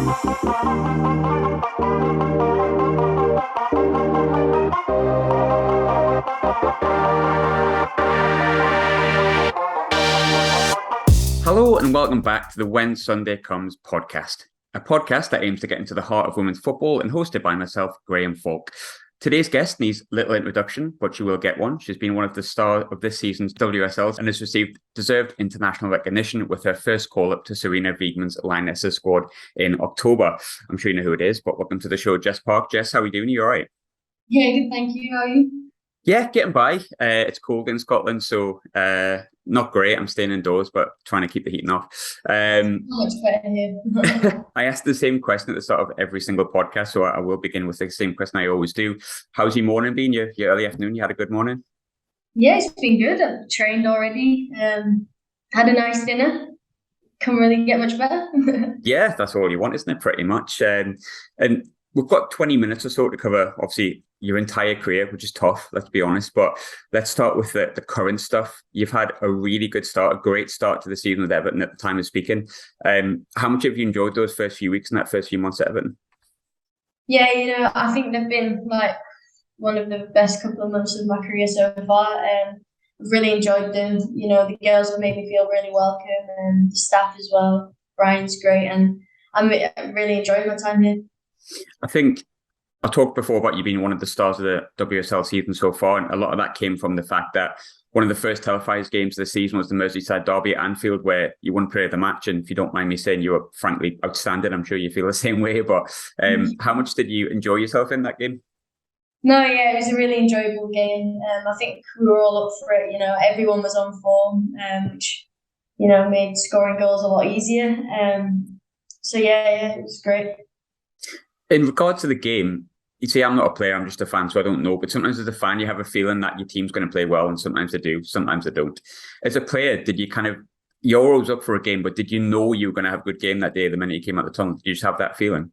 Hello and welcome back to the When Sunday Comes podcast, a podcast that aims to get into the heart of women's football and hosted by myself, Graham Falk. Today's guest needs little introduction, but she will get one. She's been one of the stars of this season's WSL and has received deserved international recognition with her first call-up to Sarina Wiegman's Lionesses squad in October. I'm sure you know who it is, but welcome to the show, Jess Park. Jess, how are you doing? Are you all right? Yeah, good, thank you. How are you? Yeah, getting by. It's cold in Scotland, so not great. I'm staying indoors, but trying to keep the heating off. Much better here. I ask the same question at the start of every single podcast, so I will begin with the same question I always do. How's your morning been? Your early afternoon? You had a good morning? Yeah, it's been good. I've trained already. Had a nice dinner. Can't really get much better. Yeah, that's all you want, isn't it? Pretty much. And we've got 20 minutes or so to cover, obviously, your entire career, which is tough, let's be honest. But let's start with the current stuff. You've had a really good start, a great start to the season with Everton at the time of speaking. How much have you enjoyed those first few weeks and that first few months at Everton? Yeah, I think they've been like one of the best couple of months of my career so far. I've really enjoyed them. The girls have made me feel really welcome, and the staff as well. Brian's great, and I'm really enjoying my time here. I think I talked before about you being one of the stars of the WSL season so far, and a lot of that came from the fact that one of the first televised games of the season was the Merseyside derby at Anfield, where you won player of the match. And if you don't mind me saying, you were frankly outstanding. I'm sure you feel the same way. But how much did you enjoy yourself in that game? No, yeah, it was a really enjoyable game. I think we were all up for it. Everyone was on form, which made scoring goals a lot easier. So yeah, it was great. In regards to the game, you see, I'm not a player, I'm just a fan, so I don't know. But sometimes as a fan, you have a feeling that your team's going to play well, and sometimes they do, sometimes they don't. As a player, did you you're always up for a game, but did you know you were going to have a good game that day the minute you came out the tunnel? Did you just have that feeling?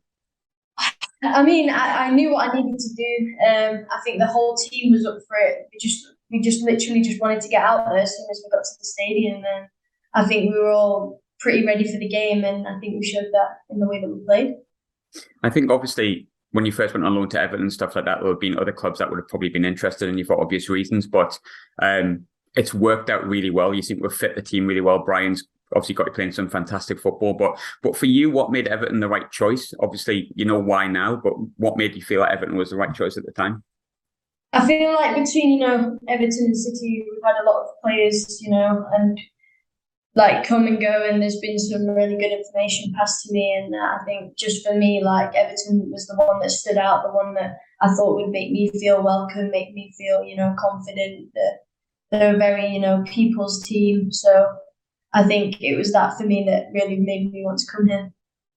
I mean, I knew what I needed to do. I think the whole team was up for it. We just literally just wanted to get out there as soon as we got to the stadium. And I think we were all pretty ready for the game, and I think we showed that in the way that we played. I think obviously when you first went on loan to Everton and stuff like that, there would have been other clubs that would have probably been interested in you for obvious reasons, but it's worked out really well. You seem to have fit the team really well. Brian's obviously got you playing some fantastic football, but for you, what made Everton the right choice? Obviously, you know why now, but what made you feel like Everton was the right choice at the time? I feel like between, Everton and City, we've had a lot of players, and like come and go, and there's been some really good information passed to me, and I think just for me, like Everton was the one that stood out, the one that I thought would make me feel welcome, make me feel confident, that they're a very people's team. So I think it was that for me that really made me want to come here.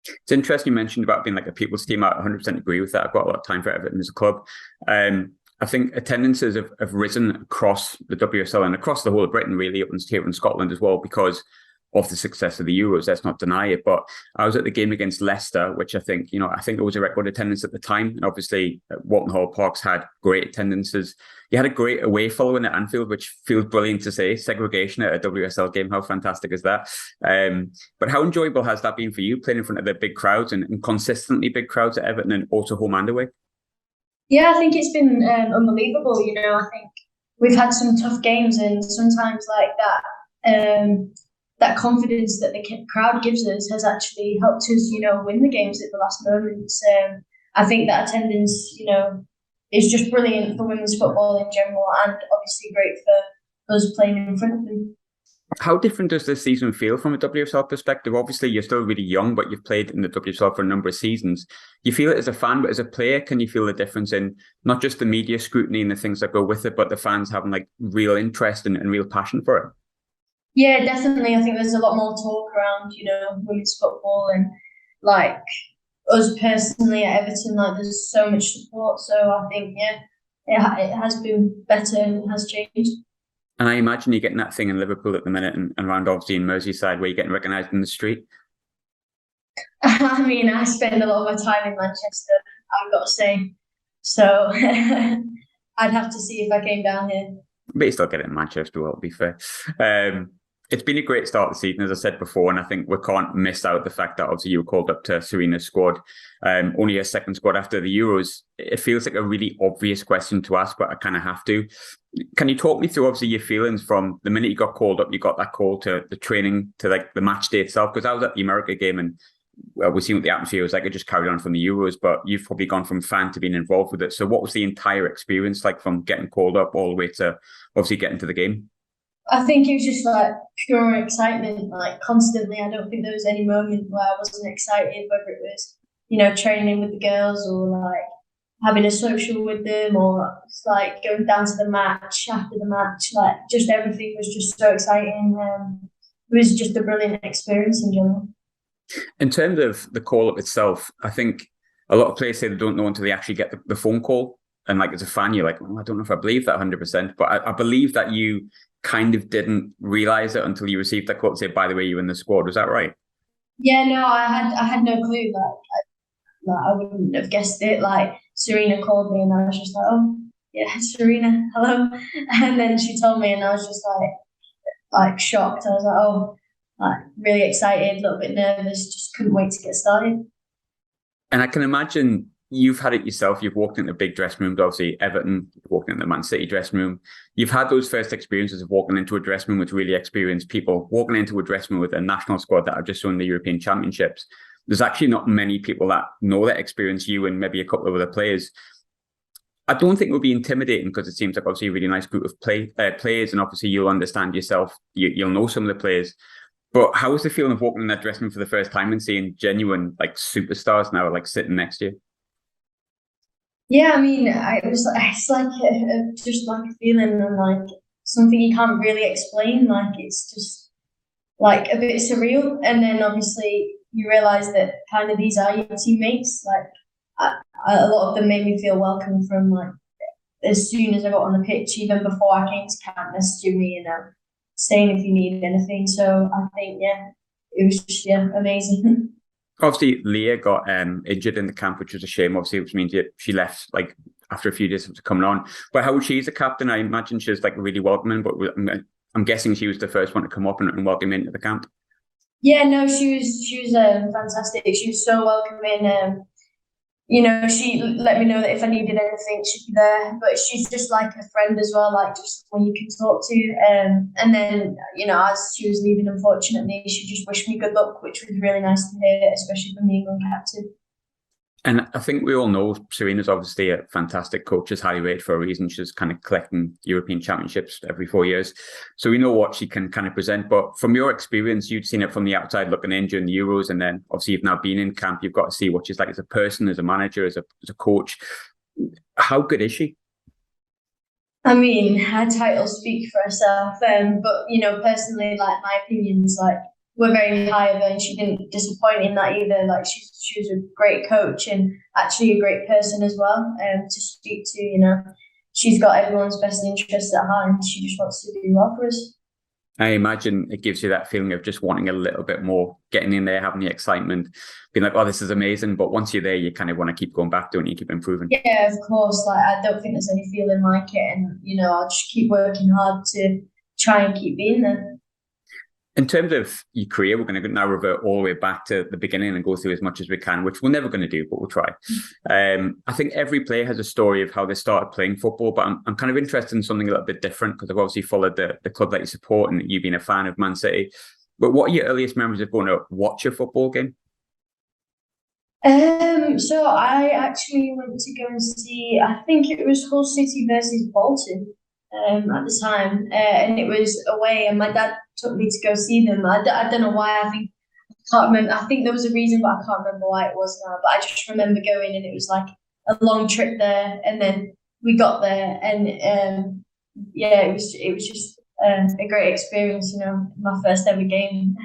It's interesting you mentioned about being like a people's team. I 100% agree with that. I've got a lot of time for Everton as a club. I think attendances have risen across the WSL and across the whole of Britain, really, up here in Scotland as well, because of the success of the Euros. Let's not deny it. But I was at the game against Leicester, which I think it was a record attendance at the time. And obviously, Walton Hall Parks had great attendances. You had a great away following at Anfield, which feels brilliant to say. Segregation at a WSL game, how fantastic is that? But how enjoyable has that been for you, playing in front of the big crowds and consistently big crowds at Everton and also home and away? Yeah, I think it's been unbelievable. I think we've had some tough games, and sometimes like that confidence that the crowd gives us has actually helped us, win the games at the last moments. I think that attendance, is just brilliant for women's football in general, and obviously great for us playing in front of them. How different does this season feel from a WSL perspective? Obviously, you're still really young, but you've played in the WSL for a number of seasons. You feel it as a fan, but as a player, can you feel the difference in not just the media scrutiny and the things that go with it, but the fans having like real interest and real passion for it? Yeah, definitely. I think there's a lot more talk around, women's football, and like us personally at Everton, like there's so much support. So I think, it has been better and it has changed. And I imagine you're getting that thing in Liverpool at the minute and around obviously in Merseyside where you're getting recognised in the street. I mean, I spend a lot of my time in Manchester, I've got to say. So I'd have to see if I came down here. But you still get it in Manchester, well, to be fair. It's been a great start of the season, as I said before, and I think we can't miss out the fact that obviously you were called up to Sarina's squad, only a second squad after the Euros. It feels like a really obvious question to ask, but I kind of have to. Can you talk me through obviously your feelings from the minute you got called up, you got that call, to the training, to like the match day itself? Because I was at the America game and we've seen what the atmosphere was like. It just carried on from the Euros, but you've probably gone from fan to being involved with it. So what was the entire experience like from getting called up all the way to obviously getting to the game? I think it was just like pure excitement, like constantly. I don't think there was any moment where I wasn't excited, whether it was, training with the girls or like having a social with them or like going down to the match after the match. Like just everything was just so exciting. It was just a brilliant experience in general. In terms of the call up itself, I think a lot of players say they don't know until they actually get the phone call. And like as a fan, you're like, oh, I don't know if I believe that 100%. But I believe that you kind of didn't realize it until you received that call to say, by the way, you're in the squad. Was that right? Yeah, no, I had no clue. I wouldn't have guessed it. Like Sarina called me and I was just like, oh yeah, Sarina, hello. And then she told me and I was just like shocked. I was like, oh, like really excited, a little bit nervous, just couldn't wait to get started. And I can imagine you've had it yourself. You've walked into big dressing rooms, obviously Everton, you've walked into the Man City dressing room. You've had those first experiences of walking into a dressing room with really experienced people, walking into a dressing room with a national squad that have just won the European Championships. There's actually not many people that know that experience, you and maybe a couple of other players. I don't think it would be intimidating because it seems like obviously a really nice group of players, and obviously you'll understand yourself, you'll know some of the players. But how was the feeling of walking in that dressing room for the first time and seeing genuine like superstars now like sitting next to you? Yeah, I mean, it's like just like a feeling and like something you can't really explain. Like it's just like a bit surreal. And then obviously you realize that kind of these are your teammates. Like a lot of them made me feel welcome from like as soon as I got on the pitch, even before I came to camp, messaging me, saying if you need anything. So I think, yeah, it was just, amazing. Obviously, Leah got injured in the camp, which was a shame, obviously, which means she left like after a few days of coming on. But how was she as a captain? I imagine she was like really welcoming, but I'm guessing she was the first one to come up and welcome into the camp. Yeah, no, she was fantastic. She was so welcoming. She let me know that if I needed anything, she'd be there. But she's just like a friend as well, like just when you can talk to. And then, as she was leaving, unfortunately, she just wished me good luck, which was really nice to hear, especially from being young captain. And I think we all know Sarina's obviously a fantastic coach, is highly rated for a reason. She's kind of collecting European Championships every 4 years. So we know what she can kind of present. But from your experience, you'd seen it from the outside looking in during the Euros. And then obviously you've now been in camp. You've got to see what she's like as a person, as a manager, as a coach. How good is she? I mean, her titles speak for herself. But, personally, like my opinions, like were very high of her and she didn't disappoint in that either. Like she was a great coach and actually a great person as well to speak to. She's got everyone's best interests at heart and she just wants to do well for us. I imagine it gives you that feeling of just wanting a little bit more, getting in there, having the excitement, being like, oh, this is amazing. But once you're there, you kind of want to keep going back, don't you? Keep improving. Yeah, of course. Like I don't think there's any feeling like it. And, I'll just keep working hard to try and keep being there. In terms of your career, we're going to now revert all the way back to the beginning and go through as much as we can, which we're never going to do, but we'll try. I think every player has a story of how they started playing football, but I'm kind of interested in something a little bit different because I've obviously followed the club that you support and you being a fan of Man City. But what are your earliest memories of going to watch a football game? So I actually went to go and see, I think it was Hull City versus Bolton. At the time, and it was away, and my dad took me to go see them. I don't know why. I can't remember. I think there was a reason, but I can't remember why it was now. But I just remember going, and it was like a long trip there, and then we got there, and it was just a great experience. My first ever game.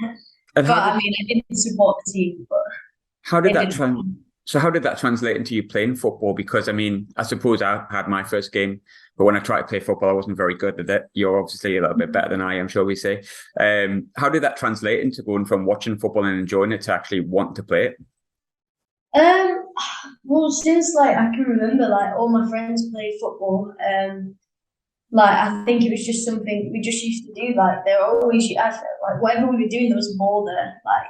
But I mean, I didn't support the team. But how did that how did that translate into you playing football? Because I mean, I suppose I had my first game, but when I tried to play football, I wasn't very good at it. You're obviously a little bit better than I am, shall we say. How did that translate into going from watching football and enjoying it to actually wanting to play it? Well, since like I can remember, like all my friends played football. Like, I think it was just something we just used to do. Like, there were always, like, whatever we were doing, there was a ball there. Like,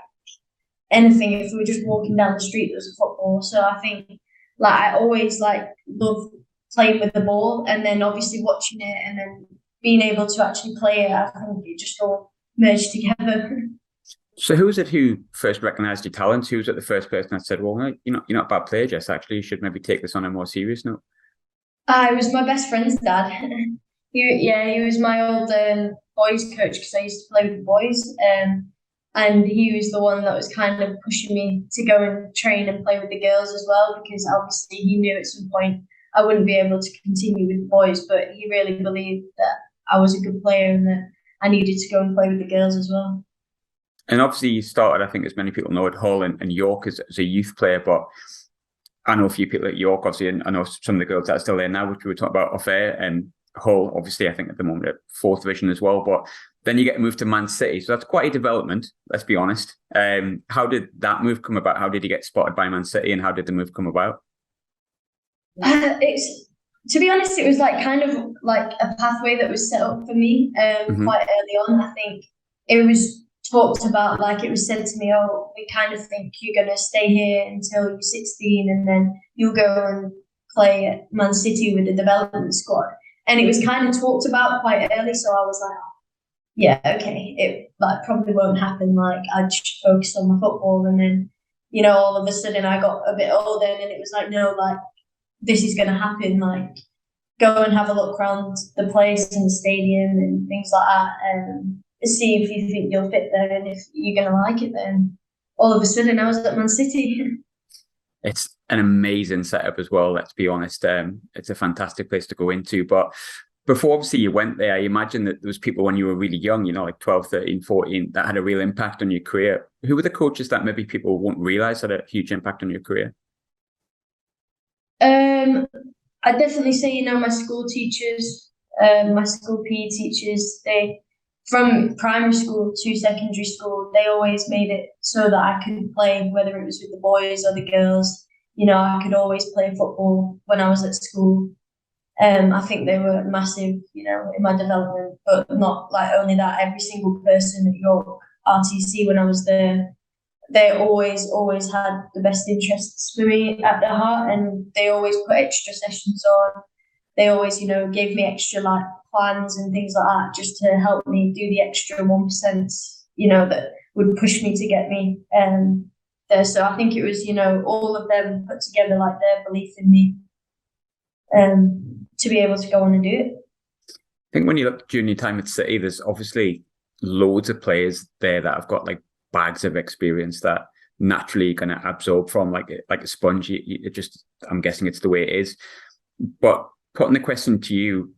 anything, if we were just walking down the street, there was a football. So I think, like, I always, like, love playing with the ball, and then obviously watching it and then being able to actually play it. I think it just all merged together. So who was it who first recognised your talent? Who was it the first person that said, well, you're not a bad player, Jess, actually, you should maybe take this on a more serious note? It was my best friend's dad. He was my old boys coach because I used to play with the boys. And he was the one that was kind of pushing me to go and train and play with the girls as well, because obviously he knew at some point I wouldn't be able to continue with the boys, but he really believed that I was a good player and that I needed to go and play with the girls as well. And obviously you started, I think as many people know, at Hull and York as a youth player, but I know a few people at York, obviously, and I know some of the girls that are still there now, which we were talking about off air, and Hull, obviously, I think at the moment at 4th division as well. But then you get moved to Man City. So that's quite a development, let's be honest. How did that move come about? How did you get spotted by Man City, and how did the move come about? To be honest, it was like kind of like a pathway that was set up for me quite early on. I think it was talked about, like it was said to me, oh, we kind of think you're going to stay here until you're 16 and then you'll go and play at Man City with the development squad. And it was kind of talked about quite early, so I was like, yeah, okay, it like probably won't happen. Like I just focused on my football, and then all of a sudden I got a bit older, and then it was like, no, like this is going to happen. Like go and have a look around the place and the stadium and things like that, and see if you think you'll fit there, and if you're going to like it. Then all of a sudden I was at Man City. It's an amazing setup as well, let's be honest. It's a fantastic place to go into. But before obviously you went there, I imagine that there was people when you were really young, like 12, 13, 14, that had a real impact on your career. Who were the coaches that maybe people won't realise had a huge impact on your career? I definitely say, my school teachers, my school PE teachers, from primary school to secondary school, they always made it so that I could play, whether it was with the boys or the girls. I could always play football when I was at school. I think they were massive, in my development, but not like only that. Every single person at York RTC when I was there, they always had the best interests for me at their heart, and they always put extra sessions on. They always, gave me extra like plans and things like that, just to help me do the extra 1%, that would push me to get me there. So I think it was, all of them put together, like their belief in me, to be able to go on and do it. I think when you look during your time at City, there's obviously loads of players there that have got like bags of experience that naturally going to absorb from like a sponge. I'm guessing it's the way it is. But putting the question to you,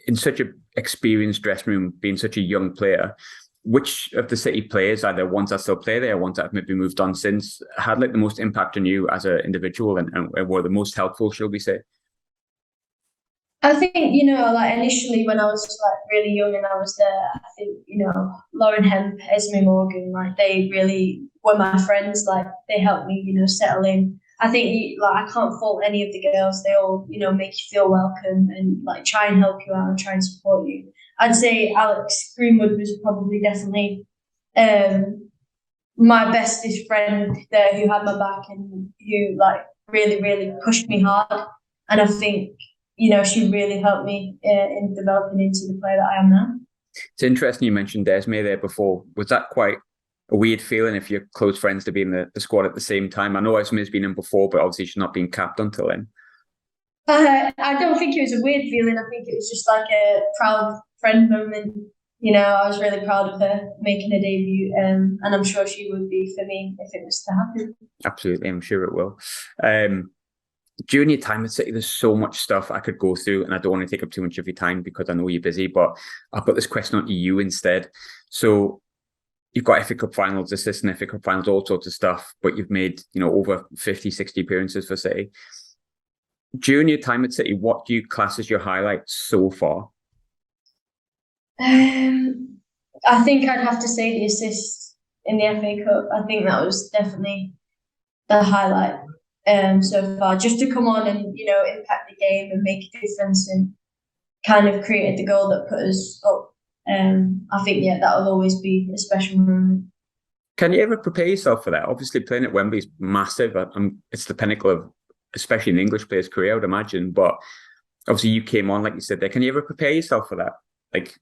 in such an experienced dressing room, being such a young player, which of the City players, either ones that still play there, ones that have maybe moved on since, had like the most impact on you as an individual and were the most helpful, shall we say? I think, like initially when I was like really young and I was there, I think, Lauren Hemp, Esme Morgan, like they really were my friends. Like they helped me, settle in. I think like I can't fault any of the girls. They all, make you feel welcome and like try and help you out and try and support you. I'd say Alex Greenwood was probably definitely my bestest friend there, who had my back and who like really, really pushed me hard. And I think, she really helped me in developing into the player that I am now. It's interesting you mentioned Esme there before. Was that quite a weird feeling if you're close friends to be in the squad at the same time? I know Esme's been in before, but obviously she's not been capped until then. I don't think it was a weird feeling. I think it was just like a proud friend moment. I was really proud of her making her debut, and I'm sure she would be for me if it was to happen. Absolutely, I'm sure it will. During your time at City, there's so much stuff I could go through, and I don't want to take up too much of your time because I know you're busy, but I'll put this question on to you instead. So you've got FA Cup finals, assistant FA Cup finals, all sorts of stuff, but you've made, over 50, 60 appearances for City. During your time at City, what do you class as your highlights so far? I think I'd have to say the assist in the FA Cup. I think that was definitely the highlight so far. Just to come on and, impact the game and make a difference and kind of created the goal that put us up. I think that will always be a special moment. Can you ever prepare yourself for that? Obviously, playing at Wembley is massive. It's the pinnacle of, especially an English player's career, I would imagine. But obviously, you came on, like you said there. Can you ever prepare yourself for that? Like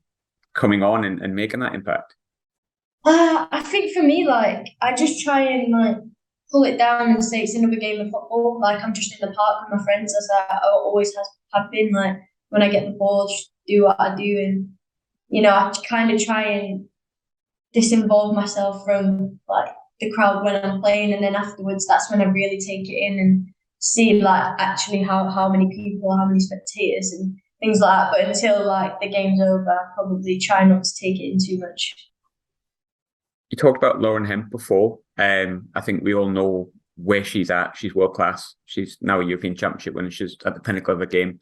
coming on and making that impact? I think for me, like, I just try and like pull it down and say it's another game of football. Like, I'm just in the park with my friends, as I always have been. Like, when I get the ball, just do what I do. And, I kind of try and disinvolve myself from like the crowd when I'm playing, and then afterwards that's when I really take it in and see like actually how many people, how many spectators and things like that. But until like the game's over, I probably try not to take it in too much. You talked about Lauren Hemp before. I think we all know where she's at. She's world class. She's now a European Championship winner. She's at the pinnacle of her game.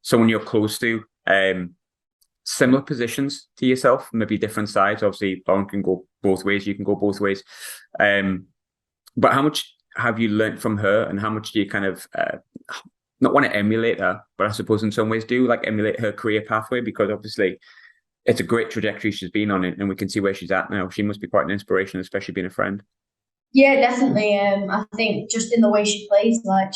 Someone you're close to. Similar positions to yourself, maybe different sides. Obviously, Lauren can go both ways. You can go both ways. But how much have you learned from her, and how much do you kind of not want to emulate her, but I suppose in some ways do, like emulate her career pathway? Because obviously, it's a great trajectory she's been on, and we can see where she's at now. She must be quite an inspiration, especially being a friend. Yeah, definitely. I think just in the way she plays, like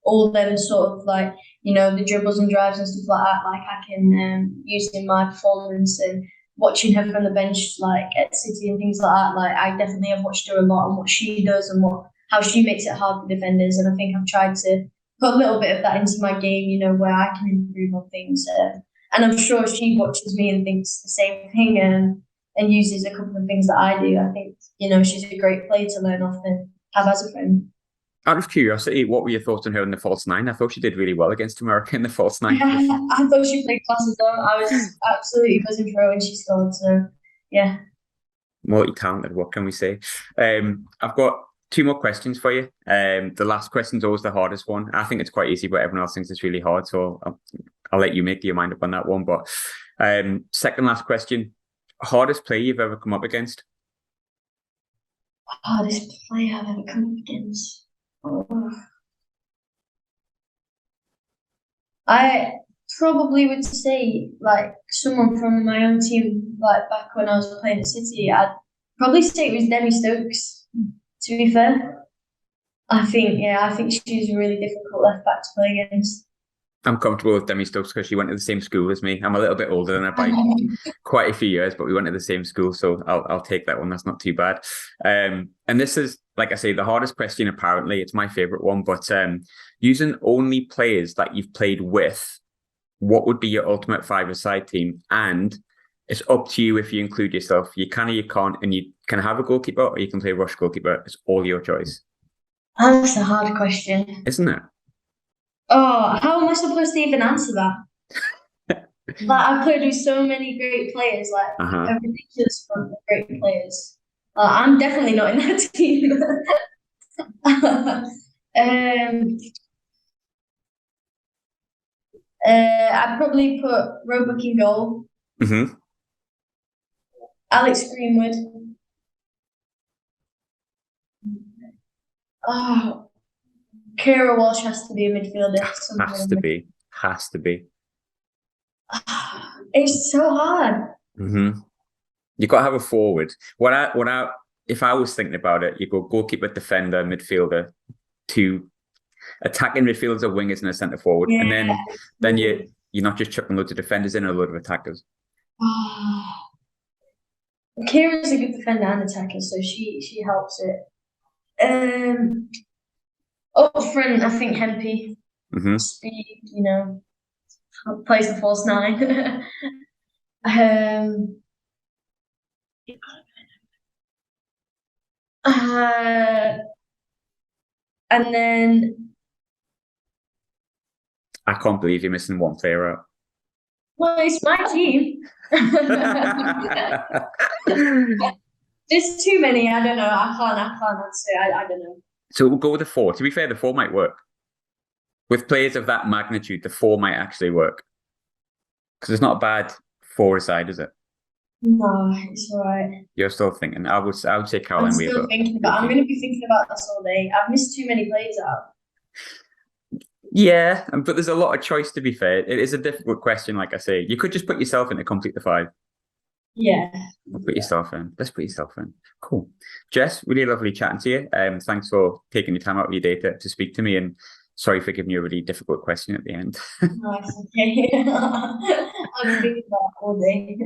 all them sort of like, the dribbles and drives and stuff like that, like I can use in my performance, and watching her from the bench, like at City and things like that. Like I definitely have watched her a lot, and what she does and how she makes it hard for defenders. And I think I've tried to put a little bit of that into my game, where I can improve on things. And I'm sure she watches me and thinks the same thing, and uses a couple of things that I do. I think, she's a great player to learn off and have as a friend. Out of curiosity, what were your thoughts on her in the false nine? I thought she did really well against America in the false nine. Yeah, I thought she played class as well. I was absolutely buzzing for her when she scored. So, yeah. Multi-talented, what can we say? I've got 2 more questions for you. The last question's always the hardest one. I think it's quite easy, but everyone else thinks it's really hard. So I'll let you make your mind up on that one. But second last question, hardest player you've ever come up against? Hardest player I've ever come up against? Oh. I probably would say like someone from my own team, like back when I was playing at City. I'd probably say it was Demi Stokes, to be fair. I think she's a really difficult left back to play against. I'm comfortable with Demi Stokes because she went to the same school as me. I'm a little bit older than her by quite a few years, but we went to the same school, so I'll take that one. That's not too bad. And this is, like I say, the hardest question. Apparently, it's my favorite one. But using only players that you've played with, what would be your ultimate 5-a-side team? And it's up to you if you include yourself. You can or you can't, and you can have a goalkeeper or you can play rush goalkeeper. It's all your choice. That's a hard question, isn't it? Oh, how am I supposed to even answer that? Like, I've played with so many great players, like a ridiculous amount of great players. I'm definitely not in that team. I'd probably put Roebuck in goal. Mm-hmm. Alex Greenwood. Oh, Kira Walsh has to be a midfielder. Has to be. It's so hard. Mm-hmm. You got to have a forward. If I was thinking about it, you go goalkeeper, defender, midfielder, 2 attacking midfielders or wingers and a centre forward, and then you're not just chucking loads of defenders in, or a load of attackers. Kira's a good defender and attacker, so she helps it. Up front, I think Hempy. Mm-hmm. Speed, plays the false 9. And then I can't believe you're missing one player out. Well, it's my team. There's too many. I don't know. I can't answer. I don't know. So we'll go with the 4. To be fair, the 4 might work. With players of that magnitude, the 4 might actually work. Because it's not a bad 4-a-side, is it? No, it's all right. You're still thinking. I would say Caroline Weaver. I'm still thinking about. I'm going to be thinking about this all day. I've missed too many players out. Yeah, but there's a lot of choice, to be fair. It is a difficult question, like I say. You could just put yourself in to complete the five. Yeah. Put yourself in. Let's put yourself in. Cool. Jess, really lovely chatting to you. Thanks for taking your time out of your day to speak to me. And sorry for giving you a really difficult question at the end. Nice. Okay. I've been thinking about it all day.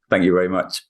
Thank you very much.